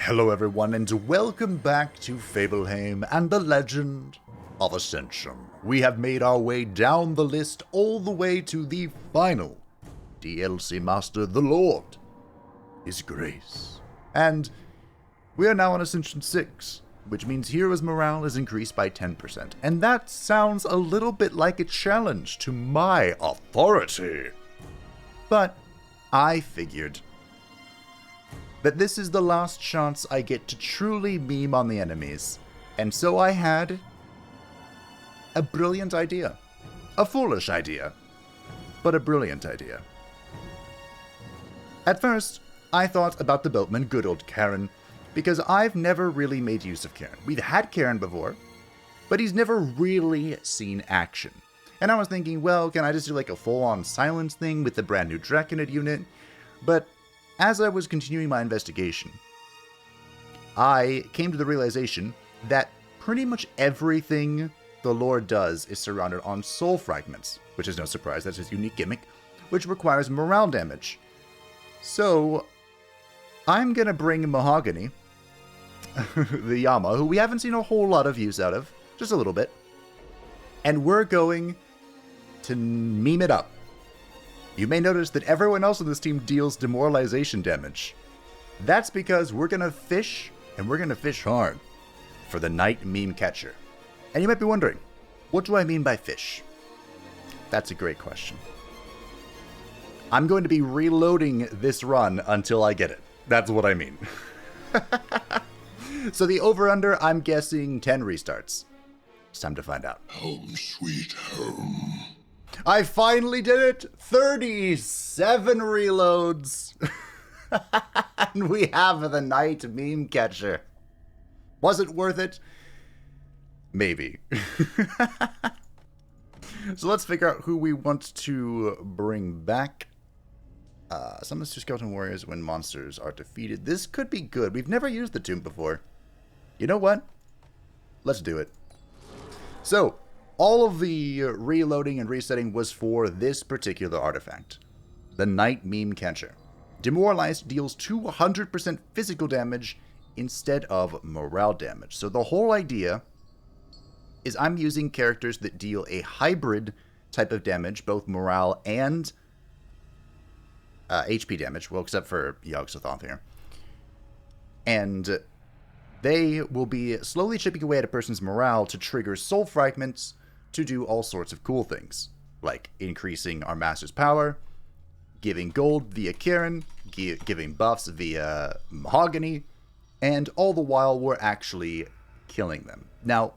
Hello everyone and welcome back to Fableheim and the Legend of Ascension. We have made our way down the list all the way to the final DLC Master, the Lord, His Grace. And we are now on Ascension 6, which means heroes' morale is increased by 10%. And that sounds a little bit like a challenge to my authority. But I figured that this is the last chance I get to truly meme on the enemies. And so I had a brilliant idea. A foolish idea, but a brilliant idea. At first, I thought about the boatman, good old Karen, because I've never really made use of Karen. We've had Karen before, but he's never really seen action. And I was thinking, well, can I just do like a full-on silence thing with the brand new Draconid unit? But as I was continuing my investigation, I came to the realization that pretty much everything the Lord does is surrounded on soul fragments, which is no surprise, that's his unique gimmick, which requires morale damage. So, I'm gonna bring Mahogany, the Yama, who we haven't seen a whole lot of use out of, just a little bit, and we're going to meme it up. You may notice that everyone else on this team deals demoralization damage. That's because we're going to fish, and we're going to fish hard, for the Night Meme Catcher. And you might be wondering, what do I mean by fish? That's a great question. I'm going to be reloading this run until I get it. That's what I mean. So the over-under, I'm guessing 10 restarts. It's time to find out. Home sweet home. I finally did it! 37 reloads! And we have the Night Meme Catcher. Was it worth it? Maybe. So let's figure out who we want to bring back. Summons 2 Skeleton Warriors when monsters are defeated. This could be good. We've never used the tomb before. You know what? Let's do it. So, all of the reloading and resetting was for this particular artifact. The Night Meme Catcher. Demoralized deals 200% physical damage instead of morale damage. So the whole idea is I'm using characters that deal a hybrid type of damage, both morale and HP damage. Well, except for Yogg-Sothoth here. And they will be slowly chipping away at a person's morale to trigger soul fragments to do all sorts of cool things, like increasing our master's power, giving gold via Karen, giving buffs via Mahogany, and all the while we're actually killing them. Now,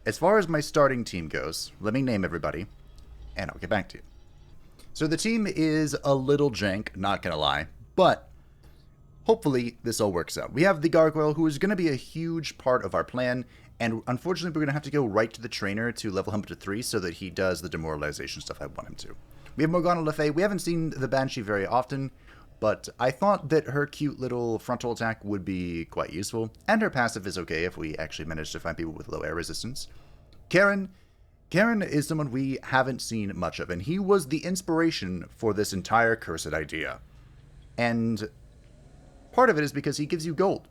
as far as my starting team goes, let me name everybody, and I'll get back to you. So the team is a little jank, not gonna lie, but hopefully this all works out. We have the Gargoyle, who is going to be a huge part of our plan, and unfortunately we're going to have to go right to the trainer to level him up to 3 so that he does the demoralization stuff I want him to. We have Morgana Le Fay. We haven't seen the Banshee very often, but I thought that her cute little frontal attack would be quite useful, and her passive is okay if we actually manage to find people with low air resistance. Karen is someone we haven't seen much of, and he was the inspiration for this entire cursed idea. And part of it is because he gives you gold.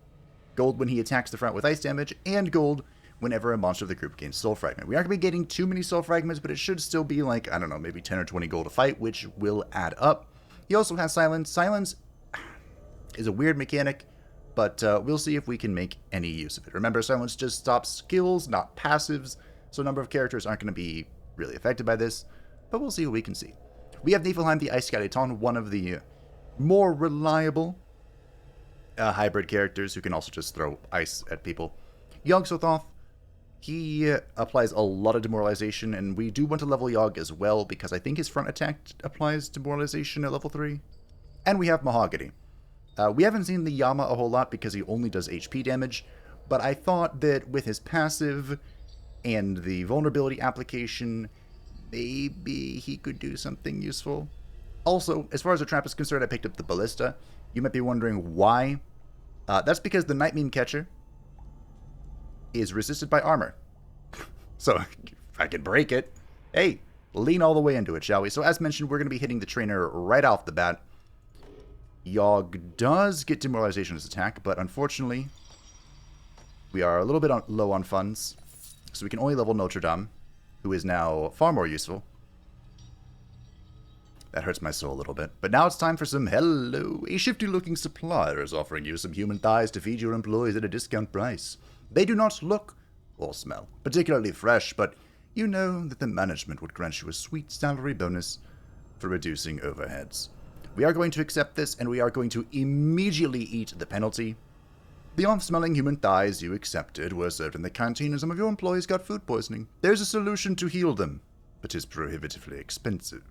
Gold when he attacks the front with ice damage, and gold whenever a monster of the group gains soul fragment. We aren't going to be getting too many soul fragments, but it should still be like, I don't know, maybe 10 or 20 gold a fight, which will add up. He also has silence. Silence is a weird mechanic, but we'll see if we can make any use of it. Remember, silence just stops skills, not passives, so a number of characters aren't going to be really affected by this, but we'll see what we can see. We have Niflheim the Ice Skeleton, one of the more reliable hybrid characters who can also just throw ice at people. Yogg-Sothoth, he applies a lot of demoralization, and we do want to level Yogg as well, because I think his front attack applies demoralization at level 3. And we have Mahogany. We haven't seen the Yama a whole lot because he only does HP damage, but I thought that with his passive and the vulnerability application, maybe he could do something useful. Also, as far as the trap is concerned, I picked up the Ballista. You might be wondering why. That's because the Night Meme Catcher is resisted by armor. So, if I can break it, hey, lean all the way into it, shall we? So, as mentioned, we're going to be hitting the trainer right off the bat. Yogg does get demoralization as attack, but unfortunately, We are a little bit low on funds, so we can only level Notre Dame, who is now far more useful. That hurts my soul a little bit. But now it's time for some hello. A shifty-looking supplier is offering you some human thighs to feed your employees at a discount price. They do not look or smell particularly fresh, but you know that the management would grant you a sweet salary bonus for reducing overheads. We are going to accept this, and we are going to immediately eat the penalty. The off-smelling human thighs you accepted were served in the canteen, and some of your employees got food poisoning. There's a solution to heal them, but it's prohibitively expensive.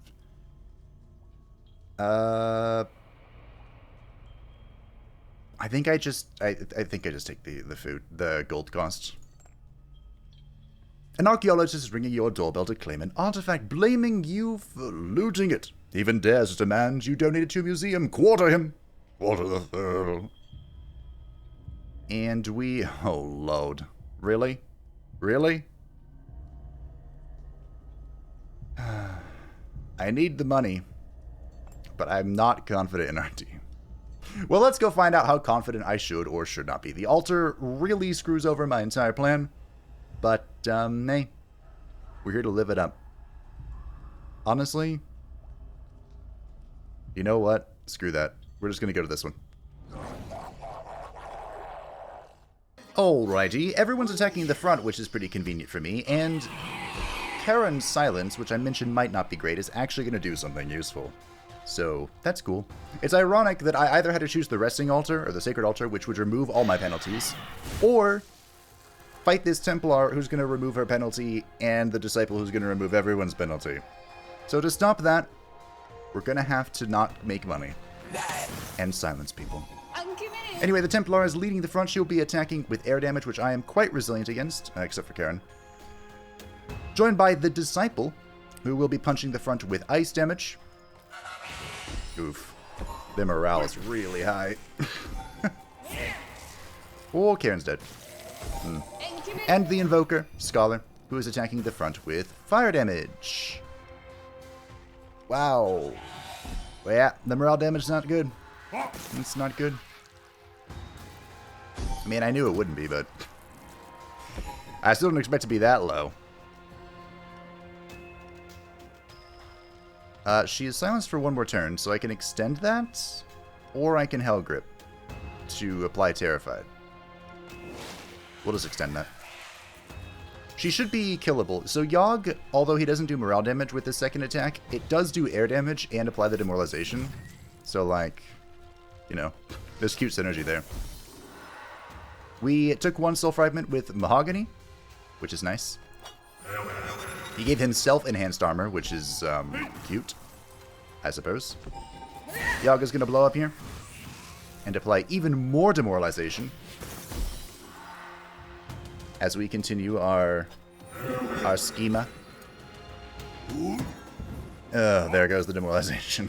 I think I just take the food, the gold cost. An archaeologist is ringing your doorbell to claim an artifact, blaming you for looting it. He even dares to demand you donate it to a museum. Quarter him. Quarter the third. And we... Oh, Lord. Really? Really? I need the money, but I'm not confident in our team. Well, let's go find out how confident I should or should not be. The altar really screws over my entire plan, but, hey, we're here to live it up. Honestly, you know what? Screw that. We're just going to go to this one. Alrighty, everyone's attacking the front, which is pretty convenient for me, and Karen's silence, which I mentioned might not be great, is actually going to do something useful. So, that's cool. It's ironic that I either had to choose the resting altar, or the sacred altar, which would remove all my penalties, or fight this Templar who's going to remove her penalty, and the disciple who's going to remove everyone's penalty. So to stop that, we're going to have to not make money. And silence people. Anyway, the Templar is leading the front. She'll be attacking with air damage, which I am quite resilient against, except for Karen. Joined by the Disciple, who will be punching the front with ice damage. Oof. Their morale is really high. Oh, Karen's dead. And the Invoker, Scholar, who is attacking the front with fire damage. Wow. Well, yeah, the morale damage is not good. It's not good. I mean, I knew it wouldn't be, but I still don't expect to be that low. She is silenced for one more turn, so I can extend that, or I can Hell Grip to apply Terrified. We'll just extend that. She should be killable. So Yogg, although he doesn't do morale damage with his second attack, it does do air damage and apply the demoralization. So, like, you know, there's cute synergy there. We took one soul fragment with Mahogany, which is nice. He gave himself enhanced armor, which is cute, I suppose. Yogg is going to blow up here and apply even more demoralization as we continue our schema. There goes the demoralization.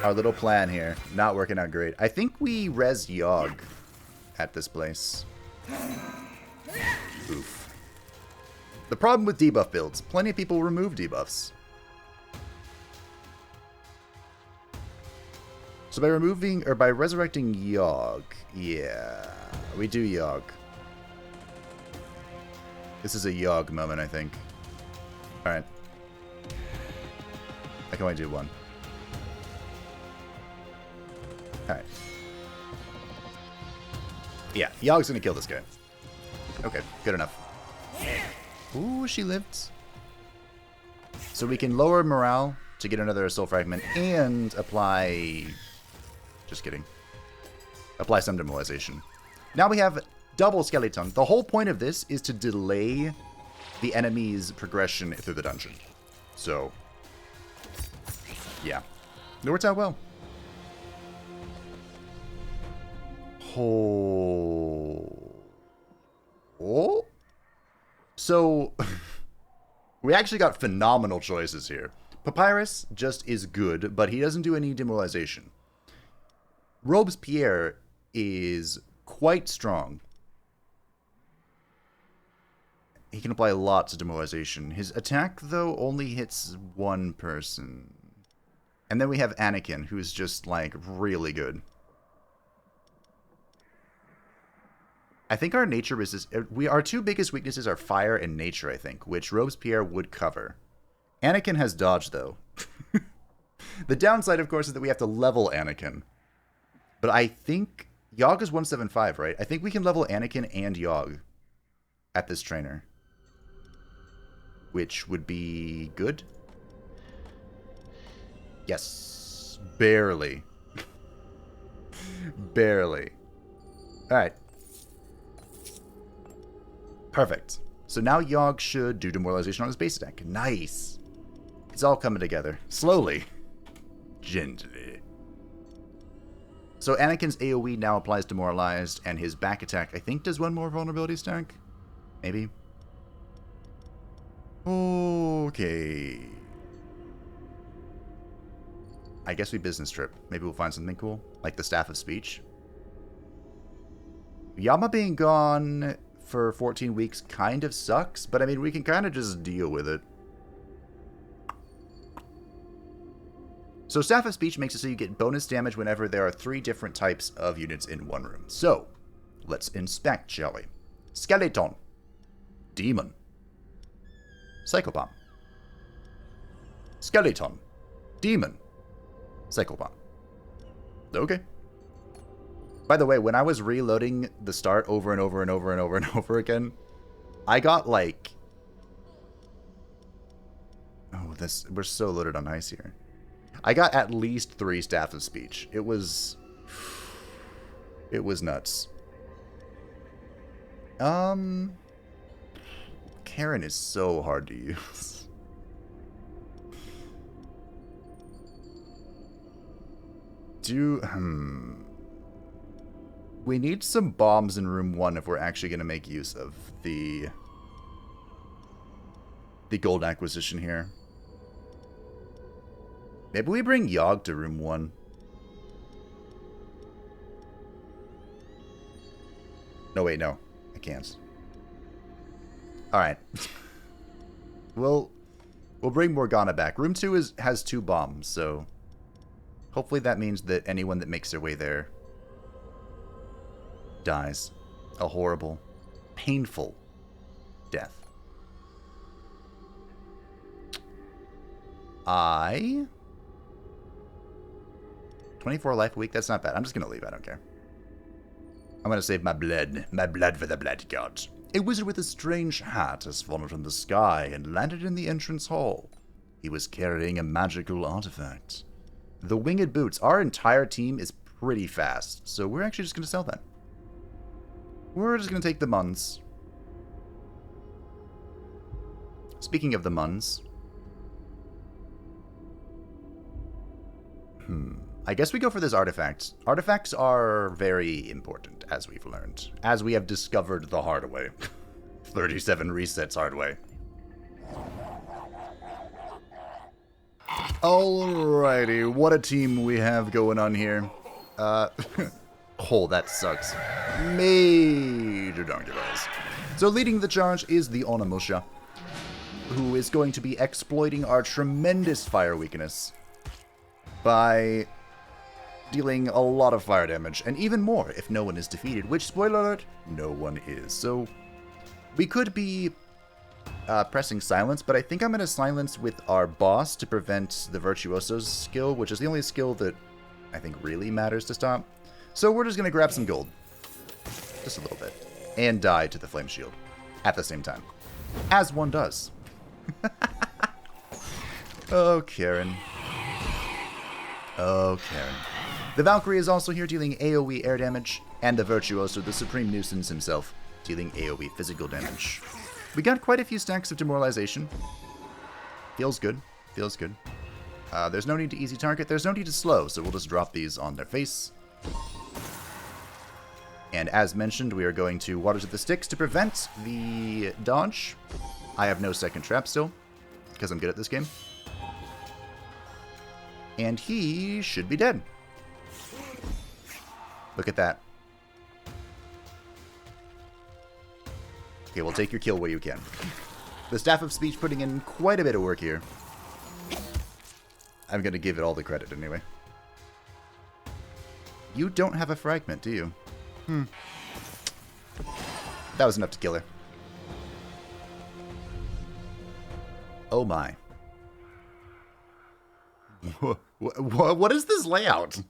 Our little plan here, not working out great. I think we res Yogg at this place. Oof. The problem with debuff builds, plenty of people remove debuffs. So by removing, or by resurrecting Yogg, yeah, we do Yogg. This is a Yogg moment, I think. Alright. I can only do one. Alright. Yeah, Yogg's gonna kill this guy. Okay, good enough. Ooh, she lived. So we can lower morale to get another soul fragment and apply... Just kidding. Apply some demoralization. Now we have double Skeleton. The whole point of this is to delay the enemy's progression through the dungeon. So, yeah. It works out well. Oh. So, we actually got phenomenal choices here. Papyrus just is good, but he doesn't do any demoralization. Robespierre is quite strong. He can apply lots of demoralization. His attack, though, only hits one person. And then we have Anakin, who's just, like, really good. I think our nature resist. Our two biggest weaknesses are fire and nature, I think, which Robespierre would cover. Anakin has dodge, though. The downside, of course, is that we have to level Anakin. But I think Yogg is 175, right? I think we can level Anakin and Yogg at this trainer, which would be good. Yes, barely. Barely. All right. Perfect. So now Yogg should do demoralization on his base attack. Nice. It's all coming together. Slowly. Gently. So Anakin's AoE now applies demoralized, and his back attack, I think, does one more vulnerability stack? Maybe? Okay. I guess we business trip. Maybe we'll find something cool, like the Staff of Speech. Yama being gone for 14 weeks kind of sucks, but I mean, we can kind of just deal with it. So Staff of Speech makes it so you get bonus damage whenever there are 3 different types of units in one room. So, let's inspect, shall we? Skeleton. Demon. Cyclopomp. Skeleton. Demon. Cyclopomp. Okay. By the way, when I was reloading the start over and over and over and over and over again, I got like... Oh, we're so loaded on ice here. I got at least 3 Staff of Speech. It was nuts. Karen is so hard to use. We need some bombs in room 1 if we're actually going to make use of the gold acquisition here. Maybe we bring Yogg to room 1. No, wait, no. I can't. Alright. We'll bring Morgana back. Room 2 has 2 bombs, so hopefully that means that anyone that makes their way there dies a horrible, painful death. 24 life a week, that's not bad. I'm just gonna leave, I don't care. I'm gonna save my blood for the blood gods. A wizard with a strange hat has fallen from the sky and landed in the entrance hall. He was carrying a magical artifact. The winged boots. Our entire team is pretty fast, so we're actually just gonna sell that. We're just gonna take the Muns. Speaking of the Muns. I guess we go for this artifact. Artifacts are very important, as we've learned. As we have discovered the hard way. 37 resets hard way. Alrighty, what a team we have going on here. Oh, that sucks. Major donkey balls. So leading the charge is the Onimusha, who is going to be exploiting our tremendous fire weakness by dealing a lot of fire damage, and even more if no one is defeated, which, spoiler alert, no one is. So we could be pressing silence, but I think I'm going to silence with our boss to prevent the Virtuoso's skill, which is the only skill that I think really matters to stop. So we're just going to grab some gold. Just a little bit. And die to the Flame Shield at the same time. As one does. Oh, Karen. Oh, Karen. The Valkyrie is also here dealing AoE air damage, and the Virtuoso, the Supreme Nuisance himself, dealing AoE physical damage. We got quite a few stacks of demoralization. Feels good. Feels good. There's no need to easy target. There's no need to slow, so we'll just drop these on their face. And as mentioned, we are going to Water to the Sticks to prevent the dodge. I have no second trap still, because I'm good at this game. And he should be dead. Look at that. Okay, we'll take your kill where you can. The Staff of Speech putting in quite a bit of work here. I'm going to give it all the credit anyway. You don't have a fragment, do you? That was enough to kill her. Oh my. What is this layout?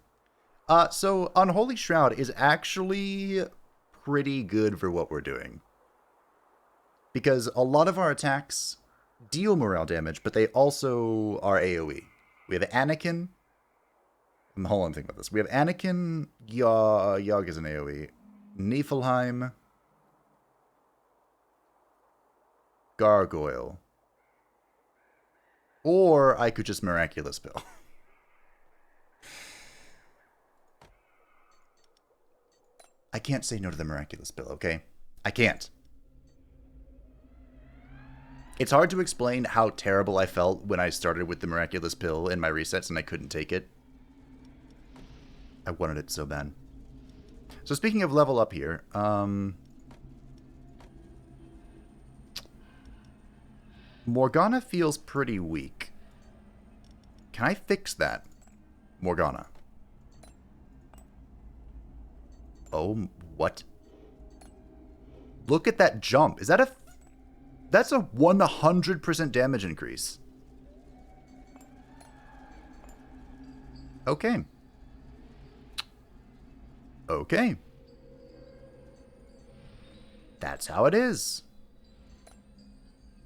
So Unholy Shroud is actually pretty good for what we're doing. Because a lot of our attacks deal morale damage, but they also are AoE. We have Anakin. Hold on, think about this. We have Anakin, Yogg is an AoE. Niflheim. Gargoyle. Or I could just Miraculous Pill. I can't say no to the Miraculous Pill, okay? I can't. It's hard to explain how terrible I felt when I started with the Miraculous Pill in my resets and I couldn't take it. I wanted it so bad. So speaking of level up here, Morgana feels pretty weak. Can I fix that? Morgana. Oh, what? Look at that jump. Is that a... That's a 100% damage increase. Okay. Okay. That's how it is.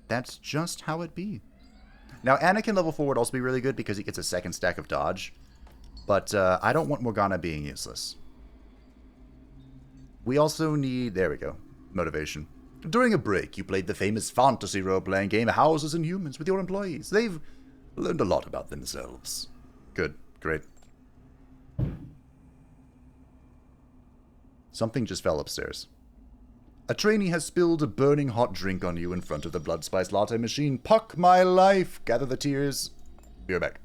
That's just how it be. Now, Anakin level 4 would also be really good because he gets a second stack of dodge. But I don't want Morgana being useless. We also need... There we go. Motivation. During a break, you played the famous fantasy role-playing game Houses and Humans with your employees. They've learned a lot about themselves. Good. Great. Something just fell upstairs. A trainee has spilled a burning hot drink on you in front of the blood spice latte machine. Puck my life! Gather the tears. Be right back.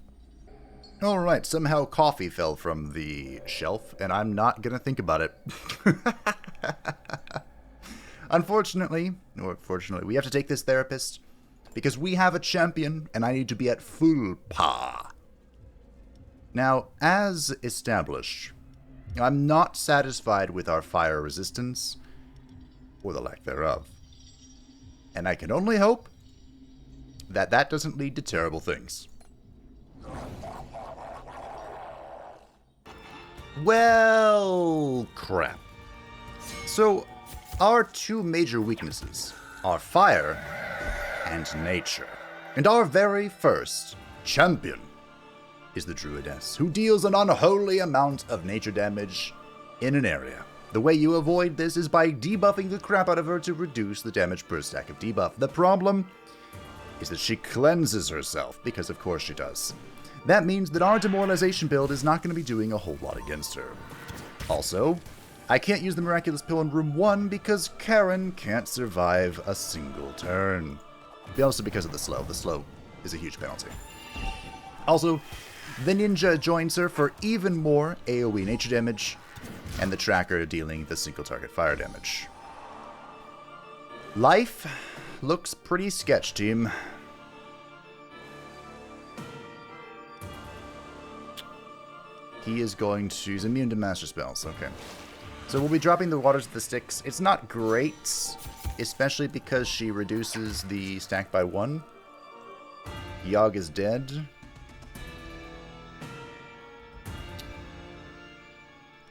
Alright, somehow coffee fell from the shelf, and I'm not gonna think about it. Unfortunately, or fortunately, we have to take this therapist, because we have a champion, and I need to be at full pa. Now, as established, I'm not satisfied with our fire resistance, or the lack thereof. And I can only hope that that doesn't lead to terrible things. Well, crap. So, our two major weaknesses are fire and nature. And our very first champion is the Druidess, who deals an unholy amount of nature damage in an area. The way you avoid this is by debuffing the crap out of her to reduce the damage per stack of debuff. The problem is that she cleanses herself, because of course she does. That means that our demoralization build is not going to be doing a whole lot against her. Also, I can't use the Miraculous Pill in room 1 because Karen can't survive a single turn. Also because of the slow. The slow is a huge penalty. Also, the ninja joins her for even more AoE nature damage, and the tracker dealing the single target fire damage. Life looks pretty sketch, team. He is going to... He's immune to master spells. Okay. So we'll be dropping the Waters of the Styx. It's not great, especially because she reduces the stack by 1. Yogg is dead.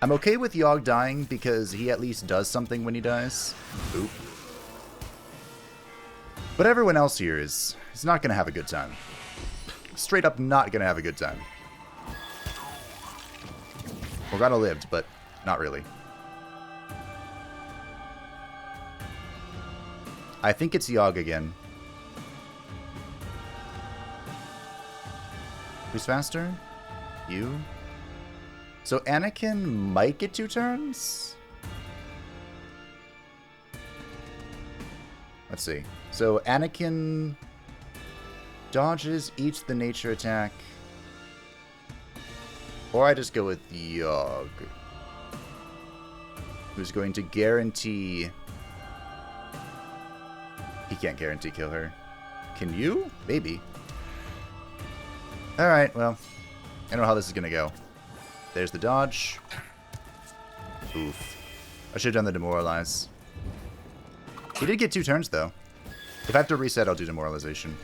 I'm okay with Yogg dying because he at least does something when he dies. Oop. But everyone else here is not going to have a good time. Straight up not going to have a good time. Morgana lived, but not really. I think it's Yogg again. Who's faster? You? So Anakin might get 2 turns? Let's see. So Anakin dodges, eats the nature attack. Or I just go with Yogg, who's going to guarantee... He can't guarantee kill her. Can you? Maybe. Alright, well, I don't know how this is going to go. There's the dodge. Oof. I should have done the demoralize. He did get 2 turns, though. If I have to reset, I'll do demoralization.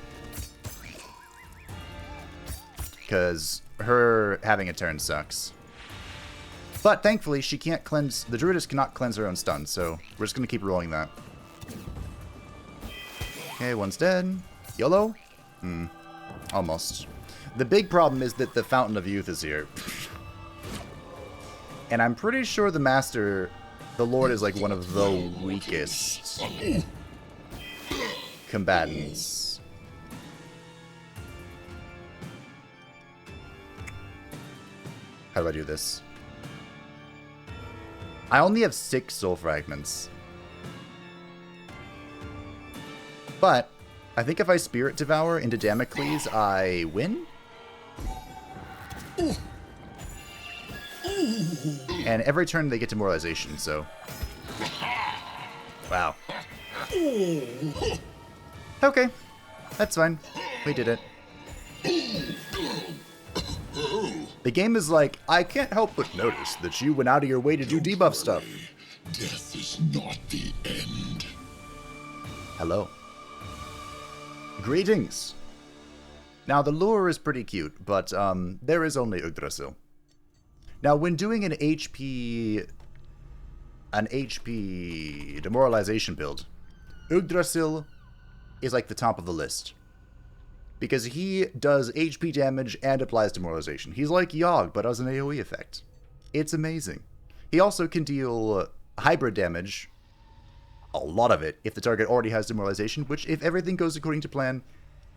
Because her having a turn sucks. But thankfully, she can't cleanse... The Druidess cannot cleanse her own stun, so we're just going to keep rolling that. Okay, one's dead. YOLO? Almost. The big problem is that the Fountain of Youth is here. And I'm pretty sure the Master, the Lord, is like one of the weakest combatants. How do I do this? I only have 6 soul fragments. But I think if I Spirit Devour into Damocles, I win? And every turn they get demoralization, so... Wow. Okay. That's fine. We did it. The game is like, I can't help but notice that you went out of your way to do debuff stuff. Death is not the end. Hello. Greetings. Now, the lure is pretty cute, but there is only Yggdrasil. Now, when doing an HP demoralization build, Yggdrasil is like the top of the list. Because he does HP damage and applies demoralization. He's like Yogg, but as an AoE effect. It's amazing. He also can deal hybrid damage, a lot of it, if the target already has demoralization, which, if everything goes according to plan,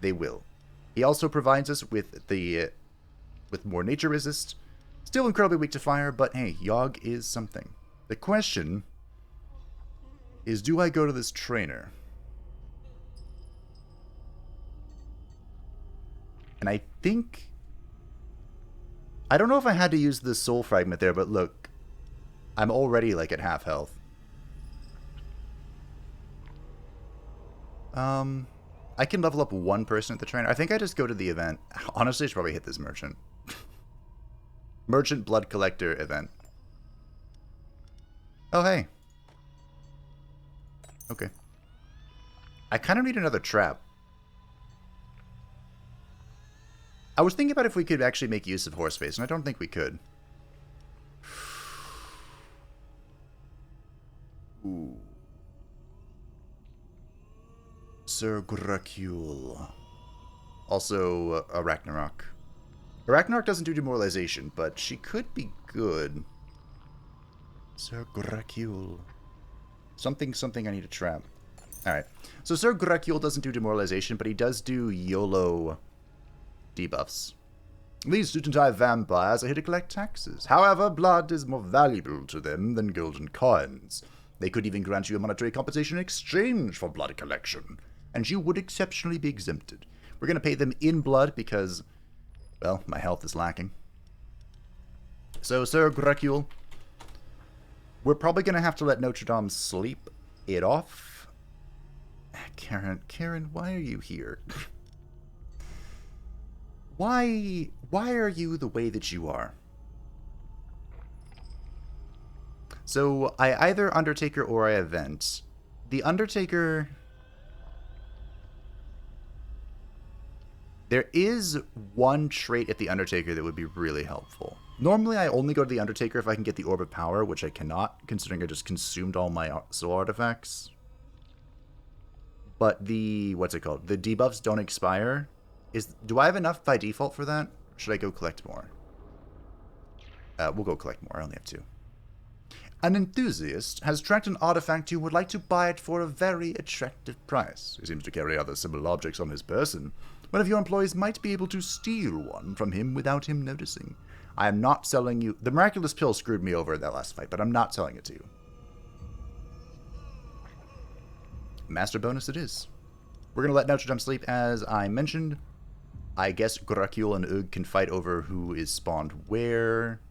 they will. He also provides us with more nature resist. Still incredibly weak to fire, but hey, Yogg is something. The question is, do I go to this trainer? And I think... I don't know if I had to use the soul fragment there, but look. I'm already like at half health. I can level up 1 person at the trainer. I think I just go to the event. Honestly, I should probably hit this merchant. Merchant Blood Collector event. Oh, hey. Okay. I kind of need another trap. I was thinking about if we could actually make use of Horseface, and I don't think we could. Ooh. Sir Gracule. Also, Ragnarok. Ragnarok doesn't do demoralization, but she could be good. Sir Gracule. Something I need to trap. Alright. So Sir Gracule doesn't do demoralization, but he does do YOLO debuffs. These student-eye vampires are here to collect taxes. However, blood is more valuable to them than golden coins. They could even grant you a monetary compensation in exchange for blood collection, and you would exceptionally be exempted. We're going to pay them in blood because, well, my health is lacking. So, Sir Gracule, we're probably going to have to let Notre Dame sleep it off. Karen, why are you here? Why are you the way that you are? So, I either Undertaker or I Event. The Undertaker... There is one trait at the Undertaker that would be really helpful. Normally, I only go to the Undertaker if I can get the Orb of Power, which I cannot, considering I just consumed all my soul artifacts. But the... what's it called? The debuffs don't expire. Do I have enough by default for that? Or should I go collect more? We'll go collect more. I only have 2. An enthusiast has tracked an artifact who would like to buy it for a very attractive price. He seems to carry other similar objects on his person. One of your employees might be able to steal one from him without him noticing. I am not selling you... The miraculous pill screwed me over in that last fight, but I'm not selling it to you. Master bonus it is. We're going to let Notre Dame sleep, as I mentioned. I guess Gracule and Ugg can fight over who is spawned where.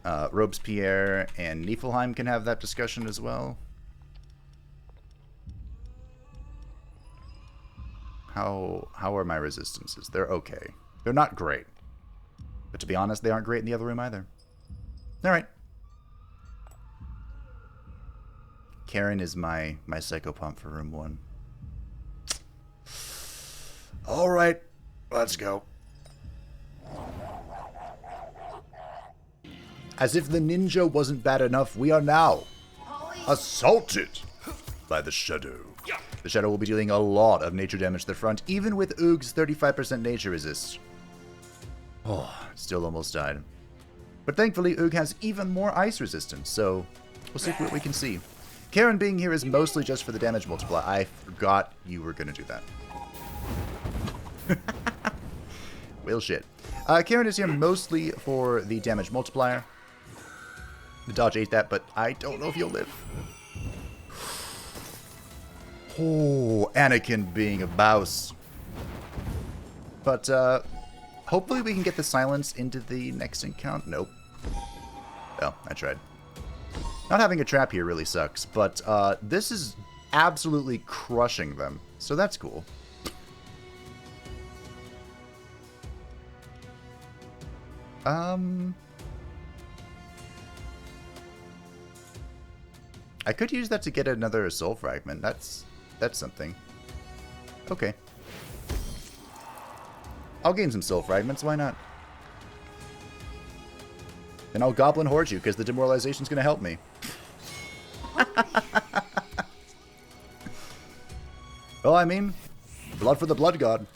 Robespierre and Niflheim can have that discussion as well. How are my resistances? They're okay. They're not great. But to be honest, they aren't great in the other room either. Alright. Karen is my psychopomp for room 1. Alright. Let's go. As if the ninja wasn't bad enough, we are now assaulted by the Shadow. The Shadow will be dealing a lot of nature damage to the front, even with Oog's 35% nature resist. Oh, still almost died. But thankfully, Oog has even more ice resistance, so we'll see what we can see. Karen being here is mostly just for the damage multiplier. I forgot you were going to do that. Well, shit. Karen is here mostly for the damage multiplier. The dodge ate that, but I don't know if you'll live. Oh, Anakin being a bouse. But, hopefully we can get the silence into the next encounter. Nope. Well, I tried. Not having a trap here really sucks, but, this is absolutely crushing them. So that's cool. I could use that to get another soul fragment. That's something. Okay. I'll gain some soul fragments, why not? And I'll goblin horde you, because the demoralization's gonna help me. Well, I mean, blood for the blood god.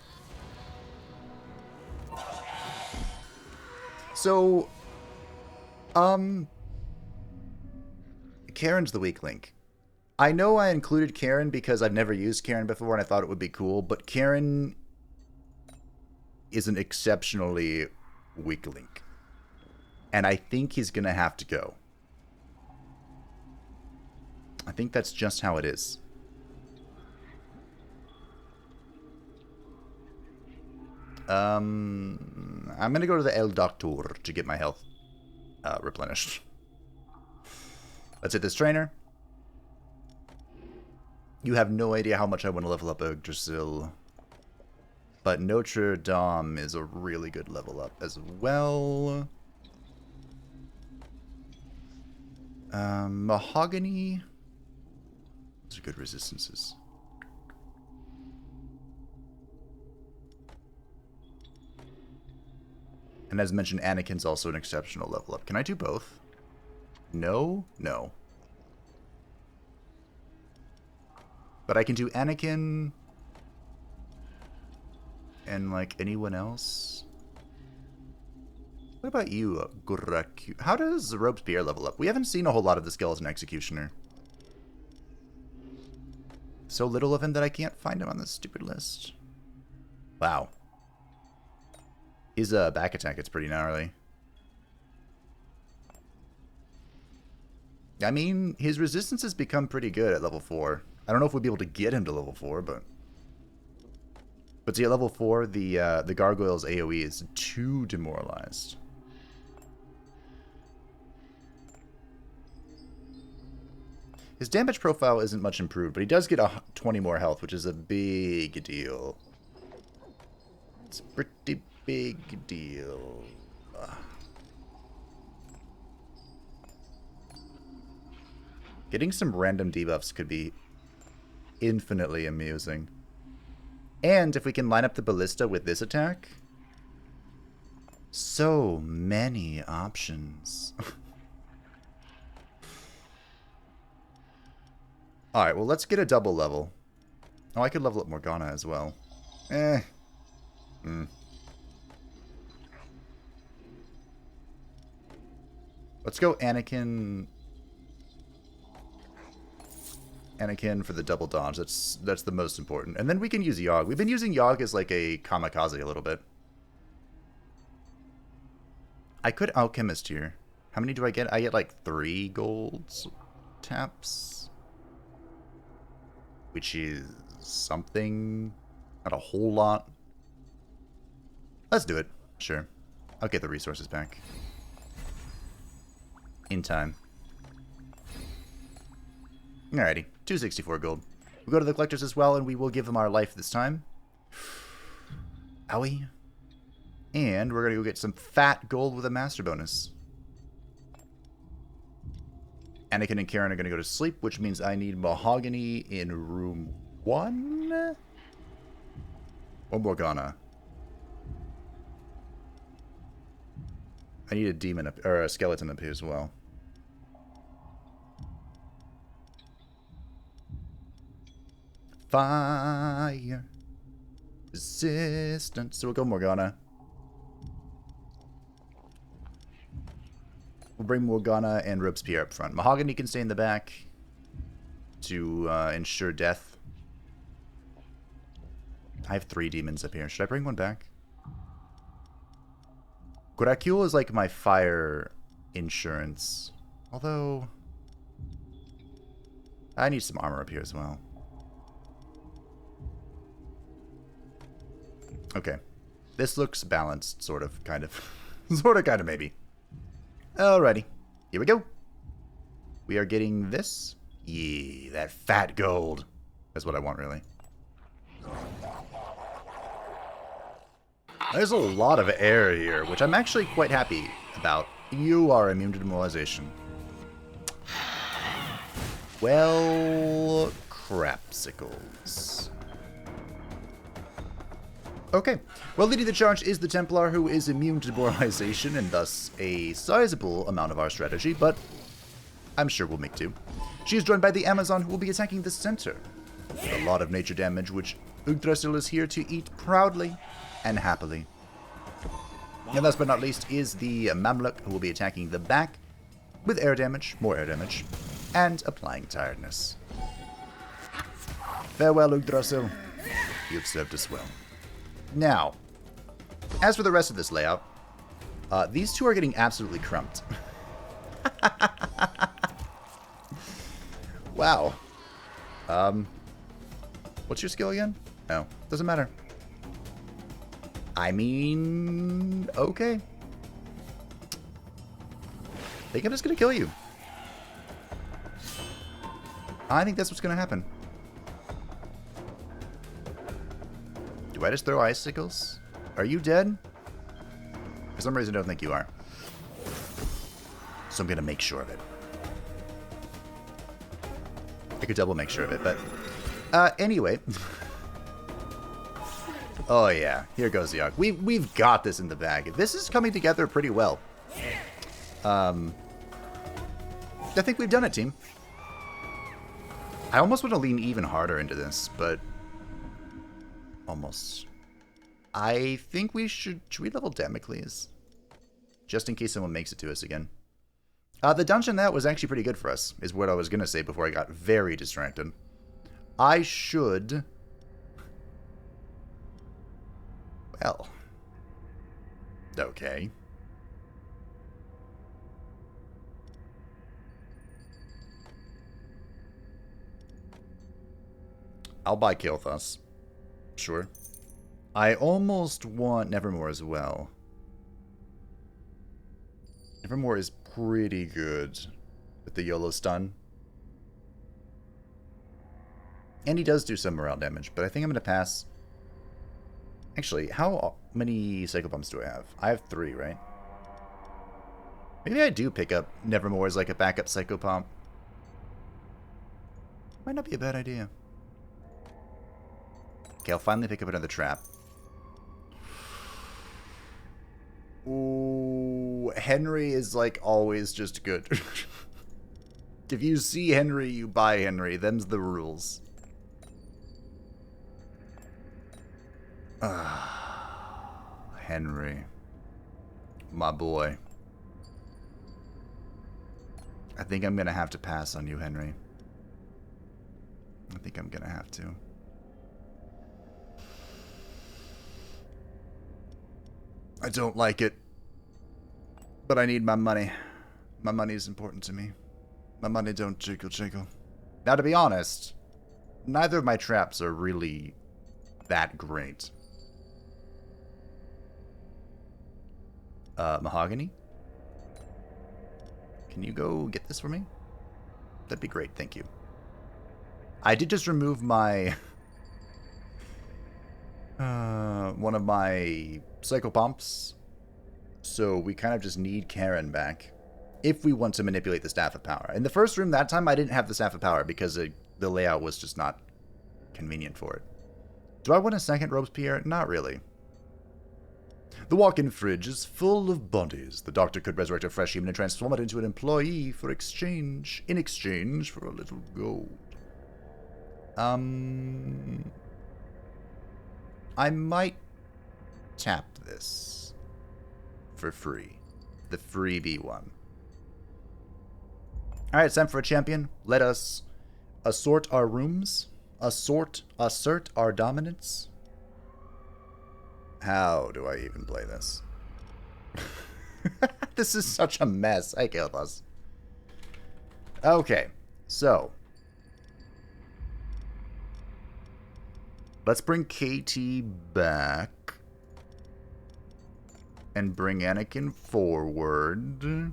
So, Karen's the weak link. I know I included Karen because I've never used Karen before and I thought it would be cool, but Karen is an exceptionally weak link. And I think he's going to have to go. I think that's just how it is. I'm going to go to the El Doctor to get my health replenished. Let's hit this trainer. You have no idea how much I want to level up Yggdrasil. But Notre Dame is a really good level up as well. Mahogany. Those are good resistances. And as mentioned, Anakin's also an exceptional level up. Can I do both? No? No. But I can do Anakin and, like, anyone else. What about you, Guraku? How does Robespierre level up? We haven't seen a whole lot of the Skeleton Executioner. So little of him that I can't find him on this stupid list. Wow. His back attack is pretty gnarly. I mean, his resistance has become pretty good at level 4. I don't know if we'll be able to get him to level 4, but... But see, at level 4, the Gargoyle's AoE is too demoralized. His damage profile isn't much improved, but he does get 20 more health, which is a big deal. It's a pretty big deal. Getting some random debuffs could be infinitely amusing. And if we can line up the ballista with this attack, so many options. Alright, well, let's get a double level. Oh, I could level up Morgana as well. Let's go Anakin. Anakin for the double dodge. That's the most important. And then we can use Yogg. We've been using Yogg as like a kamikaze a little bit. I could Alchemist here. How many do I get? I get like 3 golds taps. Which is something. Not a whole lot. Let's do it. Sure. I'll get the resources back. In time. Alrighty. 264 gold. We'll go to the collectors as well, and we will give them our life this time. Owie. And we're going to go get some fat gold with a master bonus. Anakin and Karen are going to go to sleep, which means I need mahogany in room 1. Or Morgana. I need a demon up, or a skeleton up here as well. Fire. Resistance. So we'll go Morgana. We'll bring Morgana and Robespierre up front. Mahogany can stay in the back to ensure death. I have 3 demons up here. Should I bring one back? Guaracule is like my fire insurance. Although, I need some armor up here as well. Okay. This looks balanced, sort of, kind of. Sort of, kind of, maybe. Alrighty. Here we go. We are getting this. Yeah, that fat gold. That's what I want, really. There's a lot of air here, which I'm actually quite happy about. You are immune to demoralization. Well, crapsicles. Okay. Well, leading the charge is the Templar, who is immune to demoralization, and thus a sizable amount of our strategy, but I'm sure we'll make do. She is joined by the Amazon, who will be attacking the center. With a lot of nature damage, which Yggdrasil is here to eat proudly and happily. And last but not least is the Mamluk, who will be attacking the back with air damage, more air damage, and applying tiredness. Farewell, Yggdrasil. You've served us well. Now, as for the rest of this layout, these two are getting absolutely crumped. Wow. What's your skill again? No, doesn't matter. I mean, okay. I think I'm just gonna kill you. I think that's what's gonna happen. Do I just throw icicles? Are you dead? For some reason, I don't think you are. So I'm gonna make sure of it. I could double make sure of it, but... anyway. Oh yeah, here goes the arc. We've got this in the bag. This is coming together pretty well. I think we've done it, team. I almost want to lean even harder into this, but... Almost. I think we should... Should we level Damocles? Just in case someone makes it to us again. The dungeon that was actually pretty good for us, is what I was going to say before I got very distracted. I should... Well. Okay. I'll buy Kael'thas. Sure. I almost want Nevermore as well. Nevermore is pretty good with the YOLO stun. And he does do some morale damage, but I think I'm going to pass. Actually, how many Cycle Bombs do I have? I have 3, right? Maybe I do pick up Nevermore as like a backup Psycho Pump. Might not be a bad idea. Okay, I'll finally pick up another trap. Ooh, Henry is like always just good. If you see Henry, you buy Henry. Them's the rules. Henry. My boy. I think I'm gonna have to pass on you, Henry. I think I'm gonna have to. I don't like it. But I need my money. My money is important to me. My money don't jiggle jiggle. Now, to be honest, neither of my traps are really that great. Mahogany? Can you go get this for me? That'd be great, thank you. I did just remove my... One of my psychopomps. So we kind of just need Karen back if we want to manipulate the Staff of Power. In the first room that time, I didn't have the Staff of Power because the layout was just not convenient for it. Do I want a second Robespierre? Not really. The walk-in fridge is full of bodies. The doctor could resurrect a fresh human and transform it into an employee in exchange for a little gold. I might tap this for free. The freebie one. Alright, it's time for a champion. Let us assort our rooms. Assert our dominance. How do I even play this? This is such a mess. I killed us. Okay, so let's bring KT back and bring Anakin forward.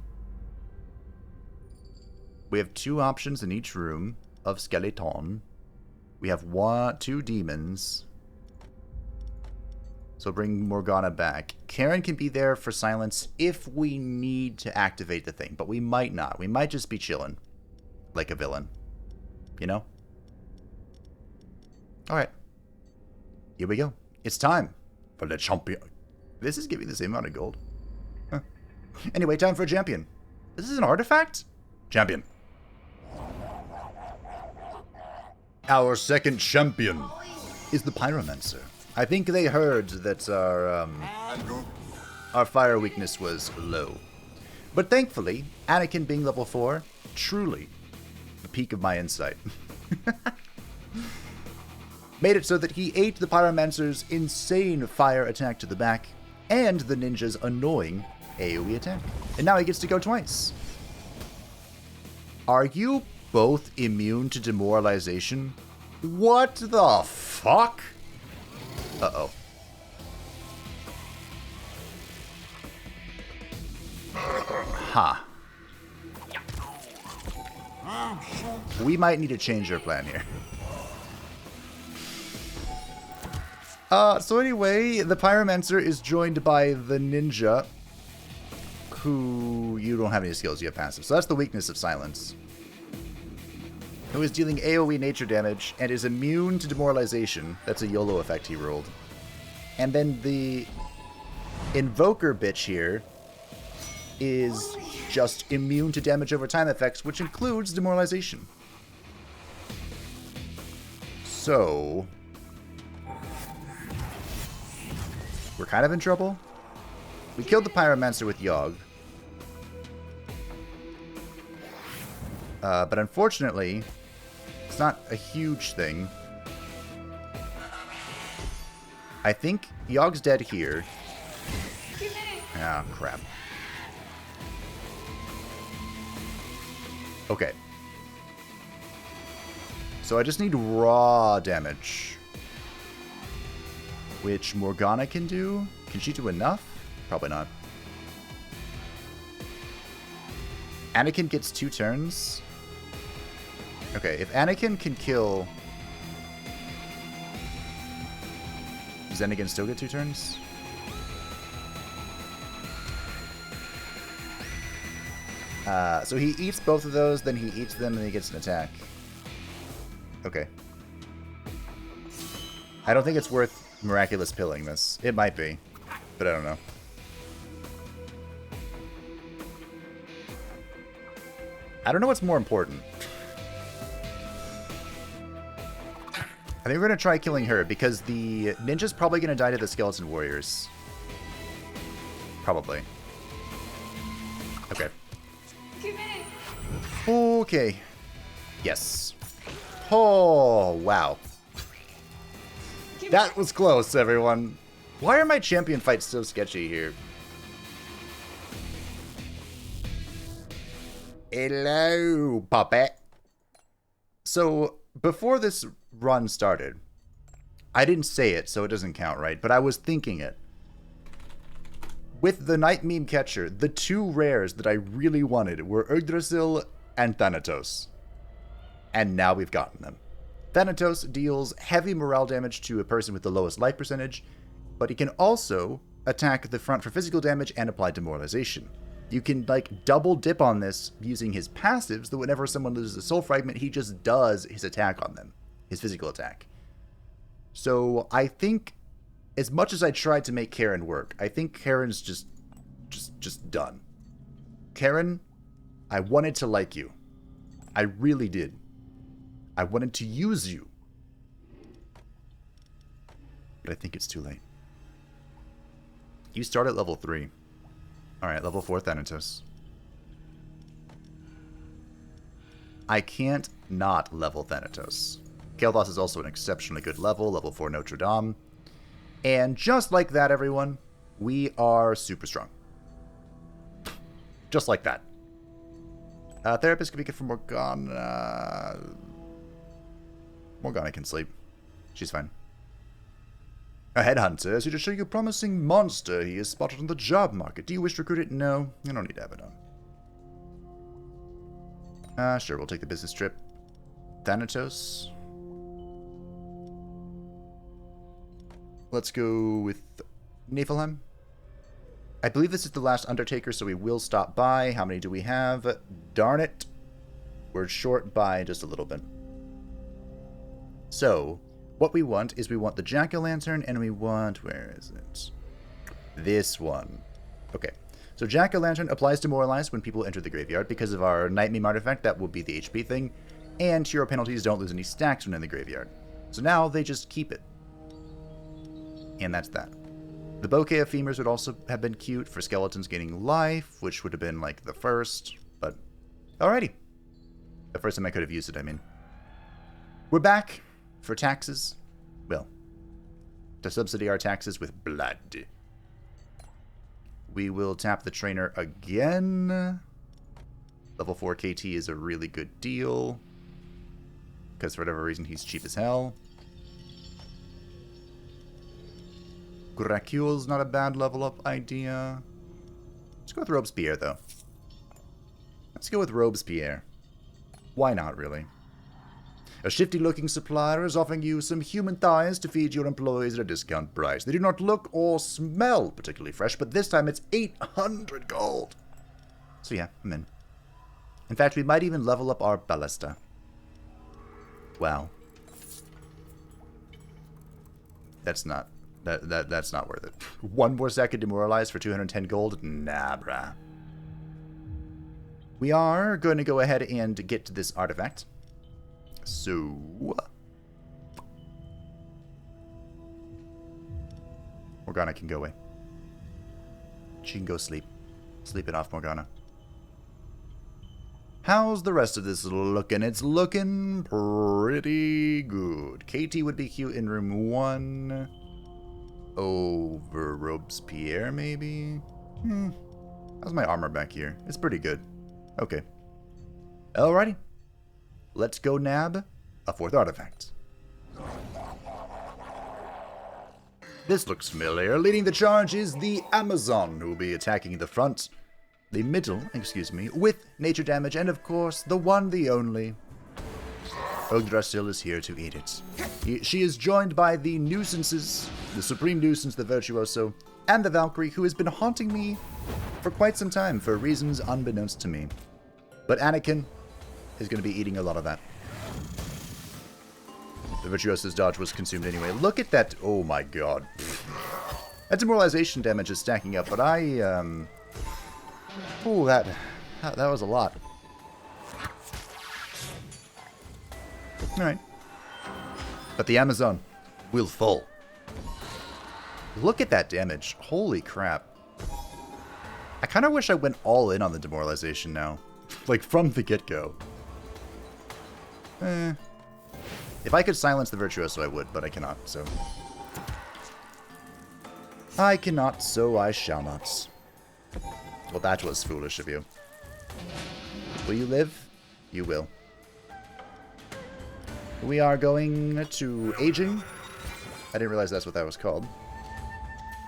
We have 2 options in each room of skeleton. We have 2 demons. So bring Morgana back. Karen can be there for silence if we need to activate the thing, but we might not. We might just be chilling like a villain. You know? Alright. Here we go. It's time for the champion. This is giving the same amount of gold. Huh. Anyway, time for a champion. This is an artifact? Champion. Our second champion is the Pyromancer. I think they heard that our fire weakness was low. But thankfully, Anakin being level 4, truly the peak of my insight, made it so that he ate the Pyromancer's insane fire attack to the back and the ninja's annoying AoE attack. And now he gets to go twice. Are you both immune to demoralization? What the fuck? Uh-oh. Ha. We might need to change our plan here. So anyway, the Pyromancer is joined by the ninja, who you don't have any skills, you have passive. So that's the weakness of silence. Who is dealing AoE nature damage and is immune to demoralization. That's a YOLO effect he rolled. And then the Invoker bitch here is just immune to damage over time effects, which includes demoralization. So we're kind of in trouble. We killed the Pyromancer with Yogg. But unfortunately, it's not a huge thing. I think Yogg's dead here. Ah, crap. Okay. So I just need raw damage. Which Morgana can do. Can she do enough? Probably not. Anakin gets 2 turns. Okay, if Anakin can kill... Does Anakin still get 2 turns? So he eats both of those, then he eats them, and he gets an attack. Okay. I don't think it's worth miraculous pilling this. It might be, but I don't know. I don't know what's more important. I think we're going to try killing her, because the ninja's probably going to die to the skeleton warriors. Probably. Okay. Okay. Yes. Oh, wow. That was close, everyone. Why are my champion fights so sketchy here? Hello, puppet. So, before this run started, I didn't say it, so it doesn't count, right? But I was thinking it. With the Night Meme Catcher, the 2 rares that I really wanted were Yggdrasil and Thanatos. And now we've gotten them. Thanatos deals heavy morale damage to a person with the lowest life percentage, but he can also attack the front for physical damage and apply demoralization. You can, like, double dip on this using his passives, that whenever someone loses a soul fragment, he just does his attack on them. His physical attack. So, I think, as much as I tried to make Karen work, I think Karen's just done. Karen, I wanted to like you. I really did. I wanted to use you. But I think it's too late. You start at level 3. Alright, level 4 Thanatos. I can't not level Thanatos. Kael'thas is also an exceptionally good level 4 Notre Dame. And just like that, everyone, we are super strong. Just like that. Therapist can be good for Morgana. Morgana can sleep. She's fine. A headhunter is here to show you a promising monster he has spotted on the job market. Do you wish to recruit it? No, you don't need Abaddon. Sure, we'll take the business trip. Thanatos. Let's go with Niflheim. I believe this is the last Undertaker, so we will stop by. How many do we have? Darn it. We're short by just a little bit. So, what we want is we want the Jack-o'-lantern, and we want... Where is it? This one. Okay. So Jack-o'-lantern applies Demoralize when people enter the graveyard. Because of our Night Meme artifact, that will be the HP thing. And hero penalties don't lose any stacks when in the graveyard. So now they just keep it. And that's that. The bouquet of femurs would also have been cute for skeletons gaining life, which would have been like the first, but alrighty. The first time I could have used it, I mean. We're back for taxes. Well, to subsidy our taxes with blood. We will tap the trainer again. Level 4 KT is a really good deal. Because for whatever reason, he's cheap as hell. Gracule's not a bad level up idea. Let's go with Robespierre, though. Let's go with Robespierre. Why not, really? A shifty-looking supplier is offering you some human thighs to feed your employees at a discount price. They do not look or smell particularly fresh, but this time it's 800 gold. So yeah, I'm in. In fact, we might even level up our ballista. Wow. That's not... That's not worth it. One more second demoralize for 210 gold? Nah, brah. We are going to go ahead and get to this artifact. So... Morgana can go away. She can go sleep. Sleep it off, Morgana. How's the rest of this looking? It's looking pretty good. KT would be cute in room 1. Over Robespierre, maybe? How's my armor back here? It's pretty good. Okay. Alrighty. Let's go nab a 4th artifact. This looks familiar. Leading the charge is the Amazon, who will be attacking the front. The middle, with nature damage, and of course, the one, the only. Yggdrasil is here to eat it. She is joined by the nuisances, the supreme nuisance, the Virtuoso, and the Valkyrie, who has been haunting me for quite some time for reasons unbeknownst to me. But Anakin is going to be eating a lot of that. The Virtuoso's dodge was consumed anyway. Look at that. Oh my god. That demoralization damage is stacking up, but ooh, that was a lot. Alright. But the Amazon will fall. Look at that damage. Holy crap. I kind of wish I went all in on the demoralization now. Like, from the get-go. If I could silence the Virtuoso, I would, but I cannot, so... I cannot, so I shall not. Well, that was foolish of you. Will you live? You will. We are going to Aging. I didn't realize that's what that was called.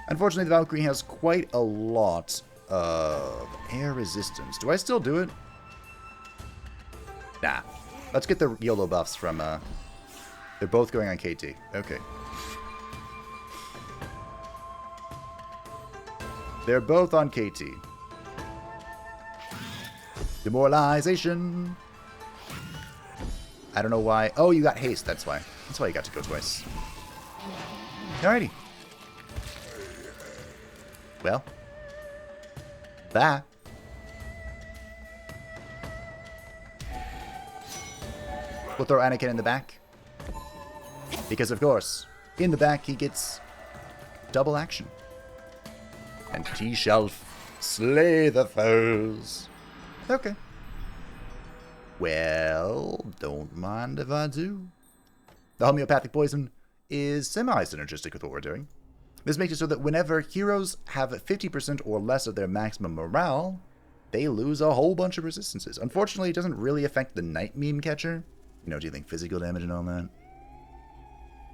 Unfortunately, the Valkyrie has quite a lot of air resistance. Do I still do it? Nah. Let's get the YOLO buffs from They're both going on KT. Okay. They're both on KT. Demoralization. I don't know why. Oh, you got haste. That's why. That's why you got to go twice. Alrighty. Well. Bye. We'll throw Anakin in the back. Because, of course, in the back he gets double action. And he shall slay the foes. Okay. Well, don't mind if I do. The homeopathic poison is semi-synergistic with what we're doing. This makes it so that whenever heroes have 50% or less of their maximum morale, they lose a whole bunch of resistances. Unfortunately, it doesn't really affect the Night Meme Catcher. You know, dealing physical damage and all that.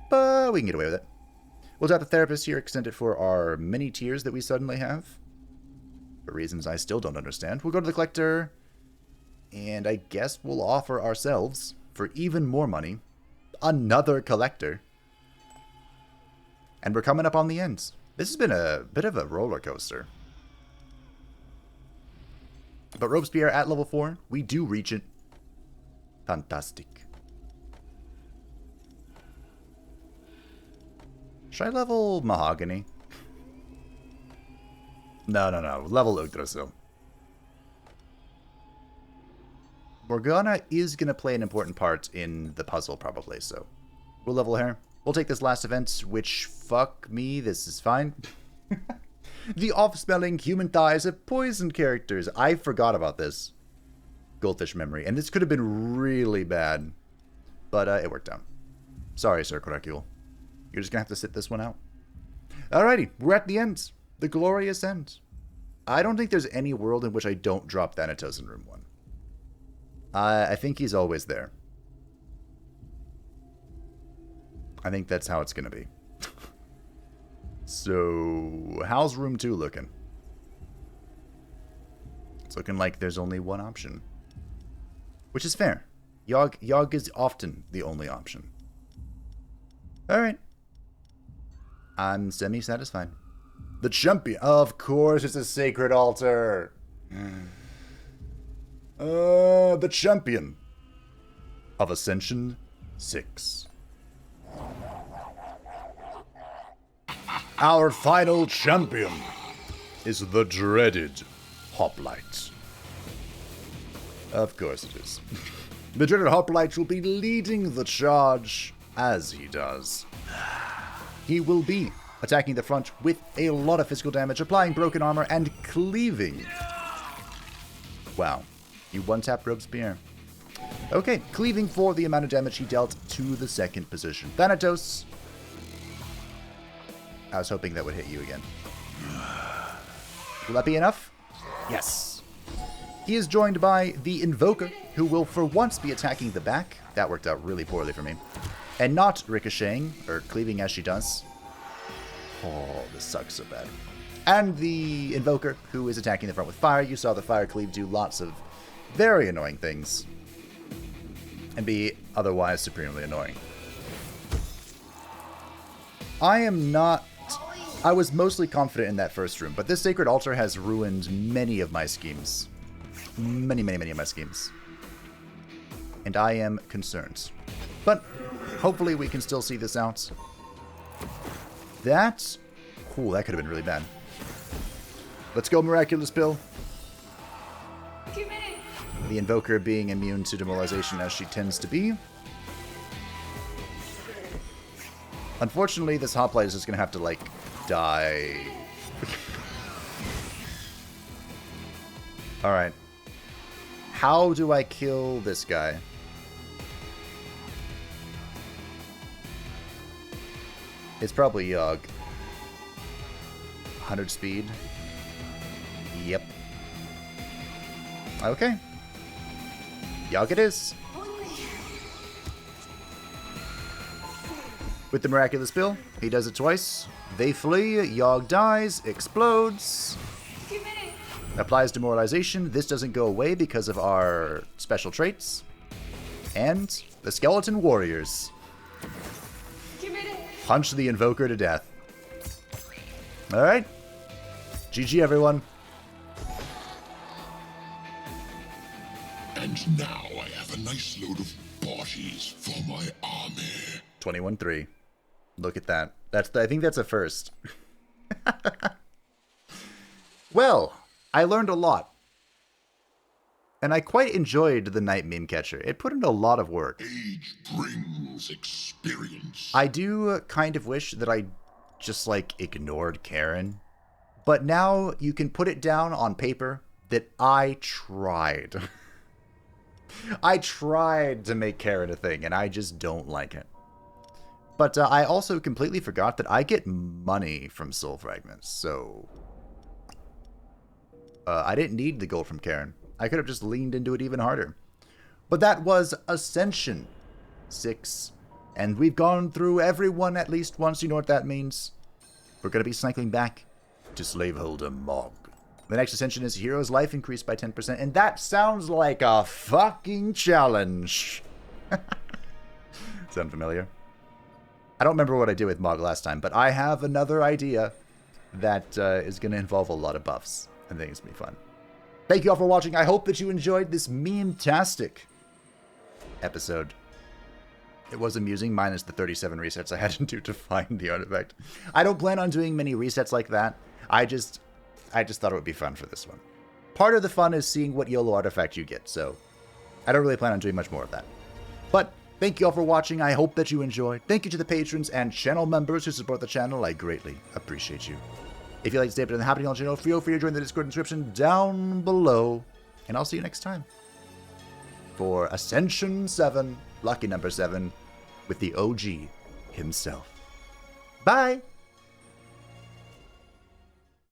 But we can get away with it. We'll tap the therapist here, extend it for our mini tiers that we suddenly have. For reasons I still don't understand. We'll go to the collector, and I guess we'll offer ourselves, for even more money, another collector. And we're coming up on the ends. This has been a bit of a roller coaster. But Robespierre at level 4, we do reach it. Fantastic. Should I level Mahogany? No. Level Yggdrasil. Morgana is going to play an important part in the puzzle, probably, so we'll level her. We'll take this last event, which, fuck me, this is fine. The off-smelling human thighs of poisoned characters. I forgot about this. Goldfish memory. And this could have been really bad. But it worked out. Sorry, Sir Correcule. You're just going to have to sit this one out. Alrighty, we're at the end. The glorious end. I don't think there's any world in which I don't drop Thanatos in room 1. I think he's always there. I think that's how it's going to be. So, how's room 2 looking? It's looking like there's only one option. Which is fair. Yogg is often the only option. Alright. I'm semi-satisfied. The champion. Of course, it's a sacred altar. The champion of Ascension 6. Our final champion is the dreaded Hoplite. Of course it is. The dreaded Hoplite will be leading the charge as he does. He will be attacking the front with a lot of physical damage, applying broken armor, and cleaving. Wow. You one-tap Robespierre. Okay, cleaving for the amount of damage he dealt to the second position. Thanatos. I was hoping that would hit you again. Will that be enough? Yes. He is joined by the Invoker, who will for once be attacking the back. That worked out really poorly for me. And not ricocheting, or cleaving as she does. Oh, this sucks so bad. And the Invoker, who is attacking the front with fire. You saw the fire cleave do lots of very annoying things. And be otherwise supremely annoying. I was mostly confident in that first room, but this Sacred Altar has ruined many of my schemes. Many of my schemes. And I am concerned. But hopefully we can still see this out. That could have been really bad. Let's go, Miraculous Pill. 2 minutes. The Invoker being immune to demoralization as she tends to be. Unfortunately, this Hoplite is just going to have to, like, die. Alright. How do I kill this guy? It's probably Yogg. 100 speed. Yep. Okay. Yogg it is. With the Miraculous Pill, he does it twice. They flee, Yogg dies, explodes. 2 minutes. Applies demoralization. This doesn't go away because of our special traits. And the Skeleton Warriors Committed. Punch the Invoker to death. Alright. GG, everyone. And now I have a nice load of bodies for my army. 21-3. Look at that. I think that's a first. Well, I learned a lot. And I quite enjoyed the Night Meme Catcher. It put in a lot of work. Age brings experience. I do kind of wish that I just, like, ignored Karen. But now you can put it down on paper that I tried. I tried to make Karen a thing, and I just don't like it. But I also completely forgot that I get money from soul fragments, so... I didn't need the gold from Karen. I could have just leaned into it even harder. But that was Ascension 6. And we've gone through everyone at least once. You know what that means? We're going to be cycling back to Slaveholder Mog. The next Ascension is Hero's Life increased by 10%. And that sounds like a fucking challenge. Sound familiar? I don't remember what I did with Mog last time, but I have another idea that is going to involve a lot of buffs. I think it's going to be fun. Thank you all for watching. I hope that you enjoyed this meme-tastic episode. It was amusing, minus the 37 resets I had to do to find the artifact. I don't plan on doing many resets like that. I just thought it would be fun for this one. Part of the fun is seeing what YOLO artifact you get, so I don't really plan on doing much more of that. But thank you all for watching. I hope that you enjoyed. Thank you to the patrons and channel members who support the channel. I greatly appreciate you. If you'd like to stay up to the happening on the channel, feel free to join the Discord description down below. And I'll see you next time for Ascension 7, lucky number 7, with the OG himself. Bye!